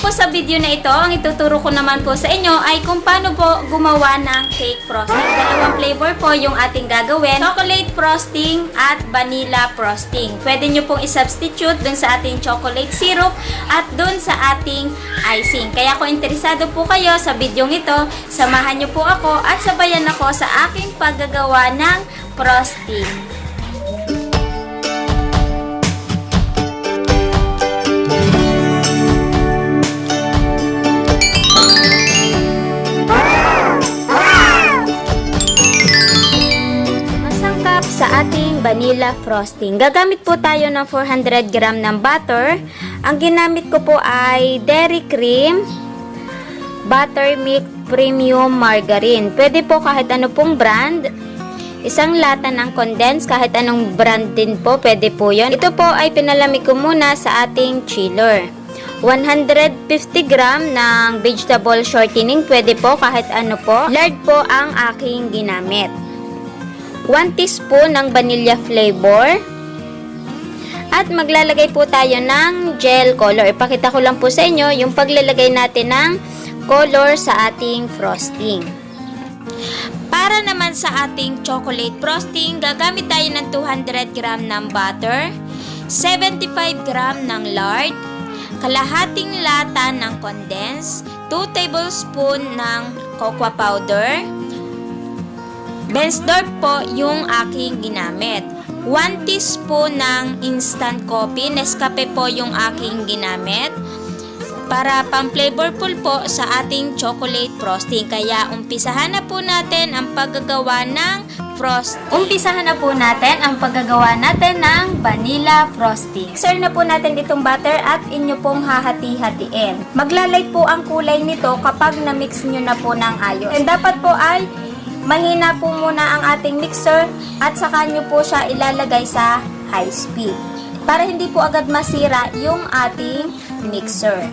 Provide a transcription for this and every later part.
po sa video na ito, ang ituturo ko naman po sa inyo ay kung paano po gumawa ng cake frosting. Dalawang flavor po yung ating gagawin, chocolate frosting at vanilla frosting. Pwede nyo pong i-substitute dun sa ating chocolate syrup at dun sa ating icing. Kaya kung interesado po kayo sa video ito, samahan nyo po ako at sabayan ako sa aking paggagawa ng frosting. Sa ating vanilla frosting, gagamit po tayo ng 400 gram ng butter. Ang ginamit ko po ay dairy cream, buttermilk premium margarine. Pwede po kahit ano pong brand. Isang lata ng condensed, kahit anong brand din po, pwede po yon. Ito po ay pinalamig ko muna sa ating chiller. 150 gram ng vegetable shortening, pwede po kahit ano po. Lard po ang aking ginamit. 1 teaspoon ng vanilla flavor. At maglalagay po tayo ng gel color. Ipakita ko lang po sa inyo yung paglalagay natin ng color sa ating frosting. Para naman sa ating chocolate frosting, gagamit tayo ng 200 gram ng butter, 75 gram ng lard, kalahating lata ng condensed, 2 tablespoon ng cocoa powder, Bensdorp po yung aking ginamit. 1 teaspoon ng instant coffee. Nescafe po yung aking ginamit. Para pang-flavorful po sa ating chocolate frosting. Kaya umpisahan na po natin ang paggagawa ng frosting. Umpisahan na po natin ang paggagawa natin ng vanilla frosting. Mixer na po natin itong butter at inyo pong hahati-hatiin. Maglalay po ang kulay nito kapag na-mix nyo na po ng ayos. And dapat po ay mahina po muna ang ating mixer at saka nyo po siya ilalagay sa high speed para hindi po agad masira yung ating mixer.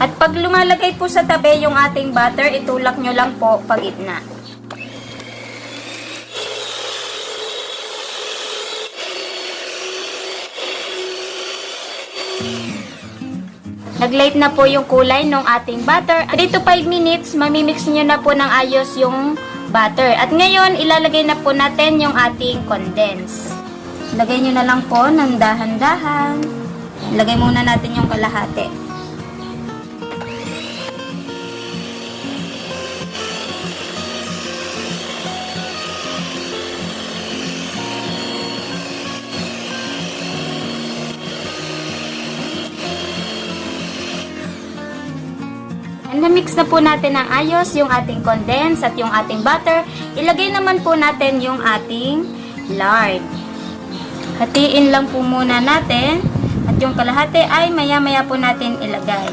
At pag lumalagay po sa tabi yung ating butter, itulak nyo lang po pagitna. Nag-light na po yung kulay ng ating butter. At dito 5 minutes, mamimix nyo na po ng ayos yung butter. At ngayon, ilalagay na po natin yung ating condense. Lagay nyo na lang po ng dahan-dahan. Lagay muna natin yung kalahati. Na-mix na po natin ng ayos yung ating condense at yung ating butter. Ilagay naman po natin yung ating lard. Hatiin lang po muna natin at yung kalahati ay maya-maya po natin ilagay.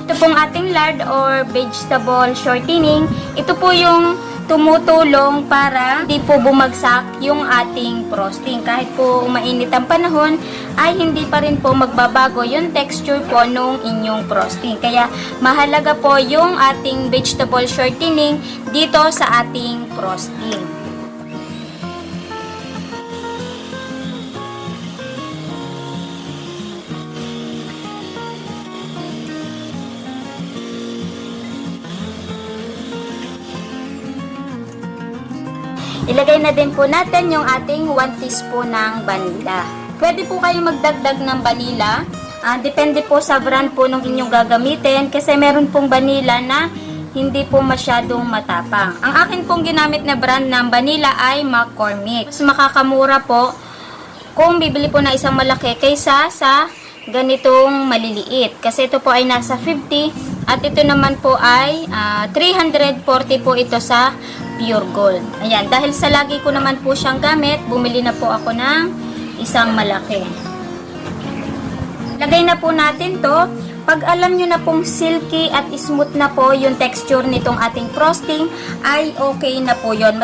Ito pong ating lard or vegetable shortening. Ito po yung tumutulong para hindi po bumagsak yung ating frosting. Kahit po mainit ang panahon, ay hindi pa rin po magbabago yung texture po nung inyong frosting. Kaya mahalaga po yung ating vegetable shortening dito sa ating frosting. Ilagay na din po natin yung ating 1 teaspoon ng vanilla. Pwede po kayong magdagdag ng vanilla. Depende po sa brand po ng inyong gagamitin kasi meron pong vanilla na hindi po masyadong matapang. Ang akin pong ginamit na brand ng vanilla ay McCormick. Mas makakamura po kung bibili po na isang malaki kaysa sa ganitong maliliit. Kasi ito po ay nasa 50 at ito naman po ay 340 po ito sa pure gold. Ayan, dahil sa lagi ko naman po siyang gamit, bumili na po ako ng isang malaki. Lagay na po natin to. Pag alam nyo na pong silky at smooth na po yung texture nitong ating frosting, ay okay na po yun.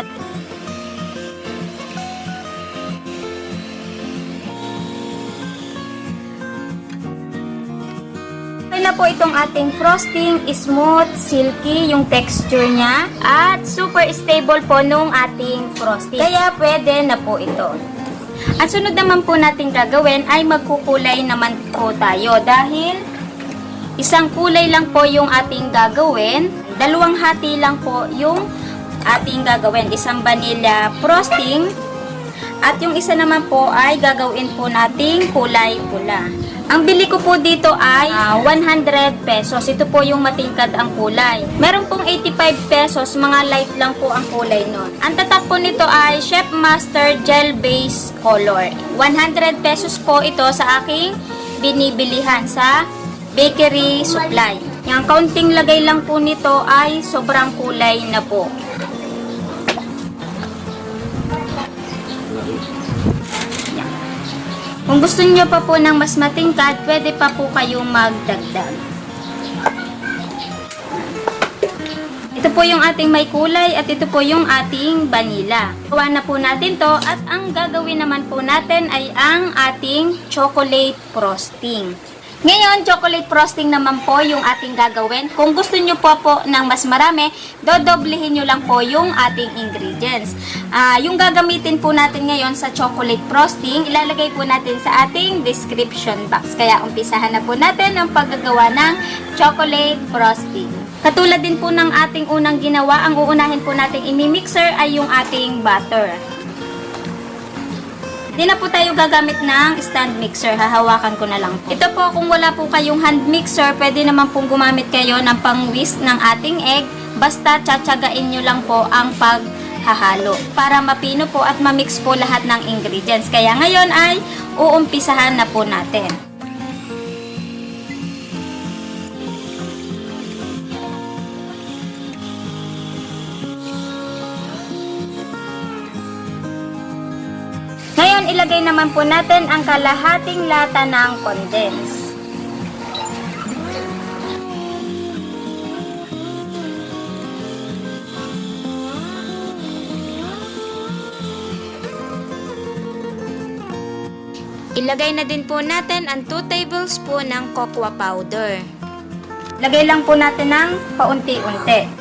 Okay na po itong ating frosting, smooth, silky yung texture niya at super stable po nung ating frosting. Kaya pwede na po ito. At sunod naman po natin gagawin ay magkukulay naman po tayo dahil isang kulay lang po yung ating gagawin. Dalawang hati lang po yung ating gagawin. Isang vanilla frosting at yung isa naman po ay gagawin po nating kulay pula. Ang bili ko po dito ay 100 pesos. Ito po yung matingkad ang kulay. Meron pong 85 pesos, mga light lang po ang kulay nun. Ang tatak po nito ay Chef Master Gel Base Color. 100 pesos po ito sa aking binibilihan sa bakery supply. Yung kaunting lagay lang po nito ay sobrang kulay na po. Kung gusto niyo pa po ng mas matingkad, pwede pa po kayong magdagdag. Ito po yung ating may kulay at ito po yung ating vanilla. Gawa na po natin to at ang gagawin naman po natin ay ang ating chocolate frosting. Ngayon, chocolate frosting naman po yung ating gagawin. Kung gusto nyo po ng mas marami, dodoblehin nyo lang po yung ating ingredients. Yung gagamitin po natin ngayon sa chocolate frosting, ilalagay po natin sa ating description box. Kaya umpisahan na po natin ang paggagawa ng chocolate frosting. Katulad din po ng ating unang ginawa, ang uunahin po natin imimixer ay yung ating butter. Hindi na po tayo gagamit ng stand mixer. Hahawakan ko na lang po. Ito po, kung wala po kayong hand mixer, pwede naman pong gumamit kayo ng pang-whisk ng ating egg. Basta tsatsagain nyo lang po ang paghahalo para mapino po at mamix po lahat ng ingredients. Kaya ngayon ay uumpisahan na po natin. Ngayon, ilagay naman po natin ang kalahating lata ng condense. Ilagay na din po natin ang 2 tablespoon ng cocoa powder. Lagay lang po natin ng paunti-unti.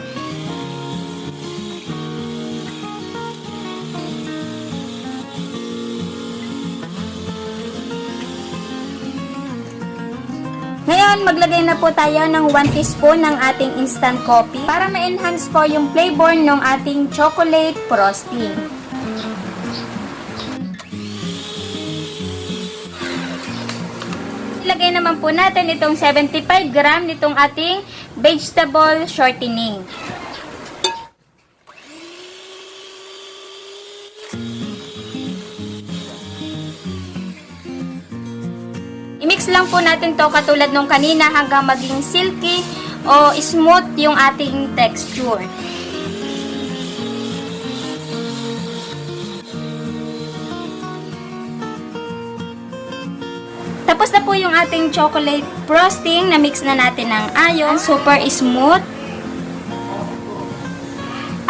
Ngayon, maglagay na po tayo ng 1 teaspoon ng ating instant coffee para ma-enhance po yung flavor ng ating chocolate frosting. Ilagay naman po natin itong 75 gram nitong ating vegetable shortening. I-mix lang po natin to katulad nung kanina hanggang maging silky o smooth yung ating texture. Tapos na po yung ating chocolate frosting. Na-mix na natin ng ayos. Super smooth.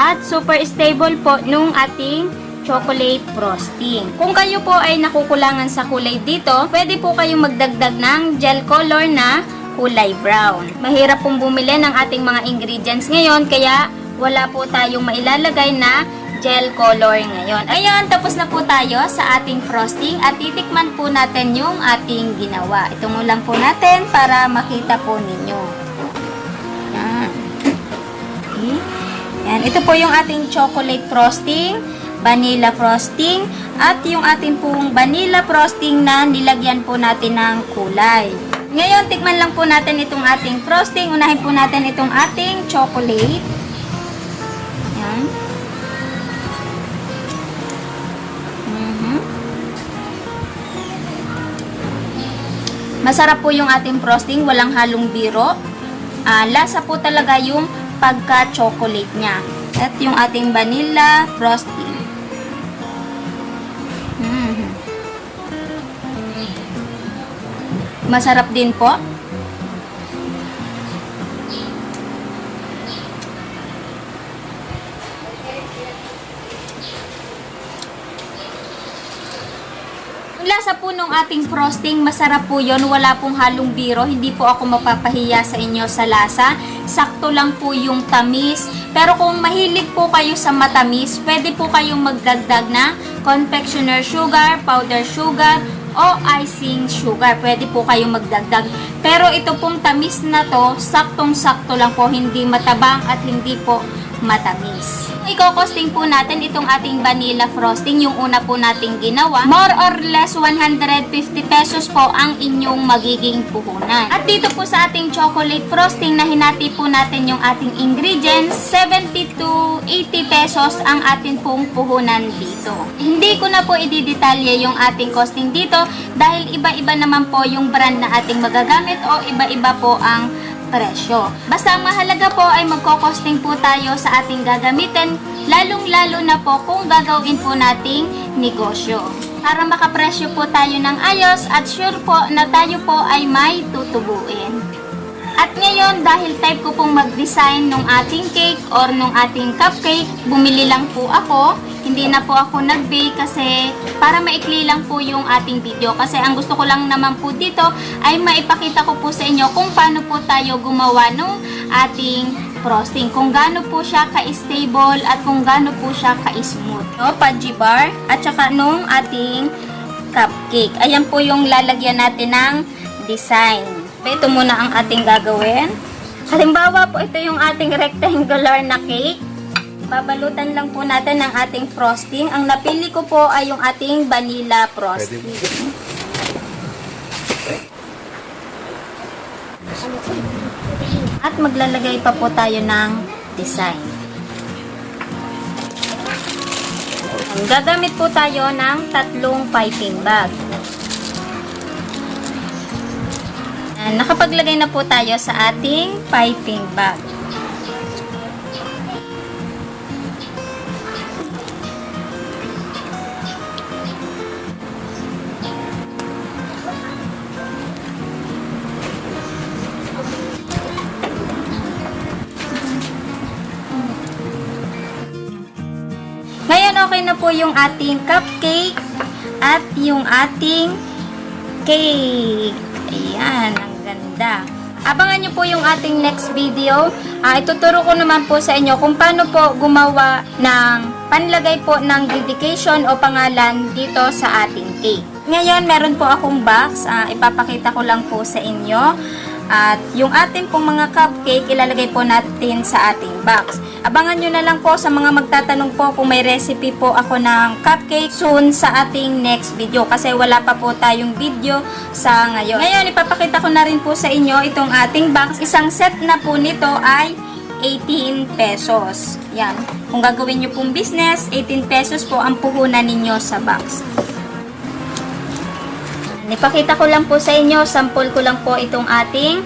At super stable po nung ating chocolate frosting. Kung kayo po ay nakukulangan sa kulay dito, pwede po kayong magdagdag ng gel color na kulay brown. Mahirap pong bumili ng ating mga ingredients ngayon, kaya wala po tayong mailalagay na gel color ngayon. Ayun, tapos na po tayo sa ating frosting at titikman po natin yung ating ginawa. Itungo lang po natin para makita po ninyo. Yan. Okay. Yan. Ito po yung ating chocolate frosting, vanilla frosting, at yung ating pong vanilla frosting na nilagyan po natin ng kulay. Ngayon, tikman lang po natin itong ating frosting. Unahin po natin itong ating chocolate. Yan. Masarap po yung ating frosting, walang halong biro. Lasa po talaga yung pagka-chocolate niya. At yung ating vanilla frosting. Masarap din po. Yung lasa po ng yung ating frosting, masarap po yun. Wala pong halong biro. Hindi po ako mapapahiya sa inyo sa lasa. Sakto lang po yung tamis. Pero kung mahilig po kayo sa matamis, pwede po kayong magdagdag na confectioner sugar, powder sugar, o icing sugar. Pwede po kayong magdagdag. Pero ito pong tamis na to, saktong-sakto lang po. Hindi matabang at hindi po matamis. Iko-costing po natin itong ating vanilla frosting, yung una po nating ginawa. More or less 150 pesos po ang inyong magiging puhunan. At dito po sa ating chocolate frosting na hinati po natin yung ating ingredients, 70 to 80 pesos ang atin pong puhunan dito. Hindi ko na po ididetalye yung ating costing dito dahil iba-iba naman po yung brand na ating magagamit o iba-iba po ang presyo. Basta ang mahalaga po ay magko-costing po tayo sa ating gagamitin, lalong-lalo na po kung gagawin po nating negosyo. Para makapresyo po tayo ng ayos at sure po na tayo po ay may tutubuin. At ngayon, dahil type ko pong mag-design ng ating cake or ng ating cupcake, bumili lang po ako. Hindi na po ako nag-bake kasi para maikli lang po yung ating video. Kasi ang gusto ko lang naman po dito ay maipakita ko po sa inyo kung paano po tayo gumawa ng ating frosting. Kung gaano po siya ka-stable at kung gaano po siya ka-smooth. No, Pudgy bar at saka nung ating cupcake. Ayan po yung lalagyan natin ng design. Ito muna ang ating gagawin. Halimbawa po ito yung ating rectangular na cake. Babalutan lang po natin ng ating frosting. Ang napili ko po ay yung ating vanilla frosting. At maglalagay pa po tayo ng design. Gagamit po tayo ng 3 piping bag. Nakapaglagay na po tayo sa ating piping bag. Ngayon, okay na po yung ating cupcake at yung ating cake. Ayan, ang ganda. Abangan nyo po yung ating next video. Ituturo ko naman po sa inyo kung paano po gumawa ng panlagay po ng dedication o pangalan dito sa ating cake. Ngayon, meron po akong box. Ipapakita ko lang po sa inyo. At yung ating pong mga cupcake, ilalagay po natin sa ating box. Abangan nyo na lang po sa mga magtatanong po kung may recipe po ako ng cupcake soon sa ating next video. Kasi wala pa po tayong video sa ngayon. Ngayon, ipapakita ko na rin po sa inyo itong ating box. Isang set na po nito ay 18 pesos. Yan. Kung gagawin nyo pong business, 18 pesos po ang puhunan ninyo sa box. Ipakita ko lang po sa inyo, sample ko lang po itong ating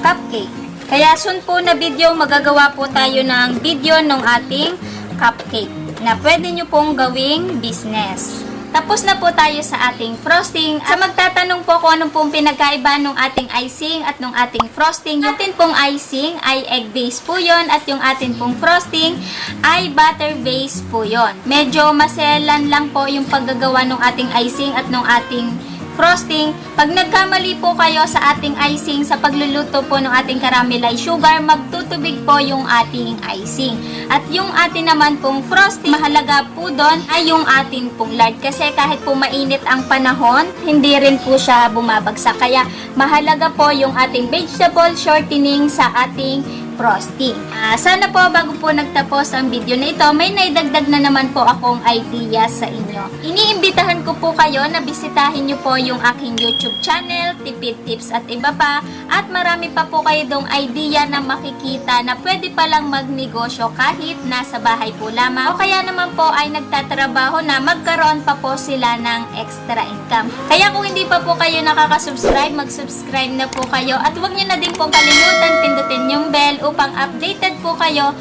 cupcake. Kaya soon po na video, magagawa po tayo ng video ng ating cupcake na pwede nyo pong gawing business. Tapos na po tayo sa ating frosting. Sa magtatanong po kung anong pong pinagkaiba ng ating icing at ng ating frosting, yung ating pong icing ay egg base po yon at yung ating pong frosting ay butter base po yon. Medyo maselan lang po yung paggagawa ng ating icing at ng ating frosting. Pag nagkamali po kayo sa ating icing sa pagluluto po ng ating caramelized sugar, magtutubig po yung ating icing. At yung atin naman pong frosting, mahalaga po doon ay yung ating pong lard. Kasi kahit po mainit ang panahon, hindi rin po siya bumabagsak. Kaya mahalaga po yung ating vegetable shortening sa ating frosting. Sana po bago po nagtapos ang video na ito, may naidagdag na naman po akong idea sa inyo. Iniimbitahan ko po kayo na bisitahin nyo po yung aking YouTube channel, Tipid Tips at iba pa. At marami pa po kayo dong idea na makikita na pwede palang magnegosyo kahit nasa bahay po lamang. O kaya naman po ay nagtatrabaho na magkaroon pa po sila ng extra income. Kaya kung hindi pa po kayo nakaka-subscribe, mag-subscribe na po kayo. At huwag nyo na din po kalimutan pindutin yung bell upang updated po kayo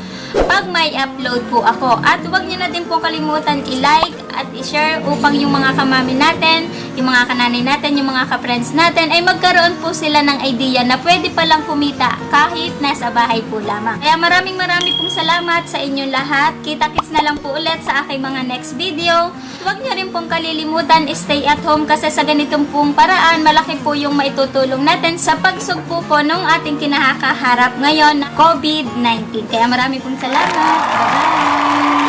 pag may upload po ako. At huwag nyo na din po kalimutan i-like at i-share upang yung mga kamami natin, yung mga kananay natin, yung mga ka-friends natin ay magkaroon po sila ng idea na pwede palang kumita kahit nasa bahay po lamang. Kaya maraming pong salamat sa inyong lahat. Kita-kits na lang po ulit sa aking mga next video. Huwag nyo rin pong kalilimutan stay at home kasi sa ganitong pong paraan malaki po yung maitutulong natin sa pagsugpo po ng ating kinakaharap ngayon na COVID-19. Kaya marami pong salamat. Bye-bye!